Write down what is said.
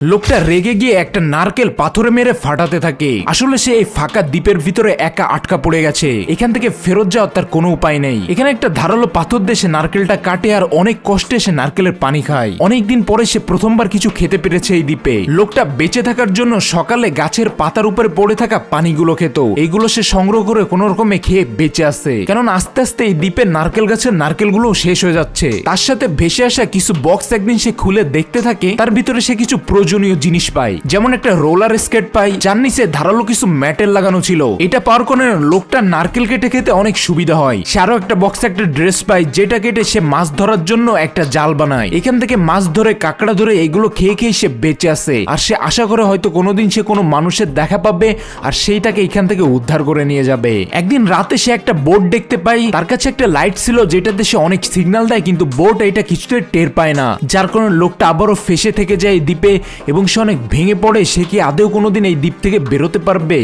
লোকটা রেগে গিয়ে একটা নারকেল পাথরে মেরে ফাটাতে থাকে। আসলে সে এই ফাঁকা দ্বীপের ভিতরে একা আটকা পড়ে গেছে। এখান থেকে ফেরত যাওয়ার তার কোনো উপায় নেই। এখানে একটা ধারালো পাথর দিয়ে সে নারকেলটা কাটে আর অনেক কষ্টে সে নারকেলের পানি খায়। অনেকদিন পরে সে প্রথমবার কিছু খেতে পেরেছে এই দ্বীপে। লোকটা বেঁচে থাকার জন্য সকালে গাছের পাতার উপরে পড়ে থাকা পানিগুলো খেত। এইগুলো সে সংগ্রহ করে কোন রকমে খেয়ে বেঁচে আছে, কারণ আস্তে আস্তে এই দ্বীপের নারকেল গাছের নারকেলগুলো শেষ হয়ে যাচ্ছে। তার সাথে ভেসে আসা কিছু বক্স একদিন সে খুলে দেখতে থাকে। তার ভিতরে সে কিছু প্রয়োজনীয় জিনিস পায়, যেমন একটা রোলার স্কেট পায়, যার নিচে ধারালো কিছু মেটেল লাগানো ছিল। এটা পাওয়ার কারণে লোকটা নারকেল কেটে খেতে অনেক সুবিধা হয়। সে আরো একটা বক্সে একটা ড্রেস পায়, যেটা কেটে সে মাছ ধরার জন্য একটা জাল বানায়। এখান থেকে মাছ ধরে কাঁকড়া ধরে এগুলো খেয়ে খেয়ে সে বেঁচে আছে। আর সে আশা করে হয়তো কোনোদিন সে কোনো মানুষের দেখা পাবে আর সেই তাকে এখান থেকে উদ্ধার করে নিয়ে যাবে। একদিন রাতে সে একটা বোট দেখতে পায়। তার কাছে একটা লাইট ছিল যেটাতে সে অনেক সিগন্যাল দেয়, কিন্তু বোট এটা কিছুতেই টের পায় না। যার কারণে লোকটা আবারও ফেসে থেকে যায় এই দ্বীপে এবং সে অনেক ভেঙে পড়ে। সে কি আদৌ কোনোদিন এই দ্বীপ থেকে বেরোতে পারবে?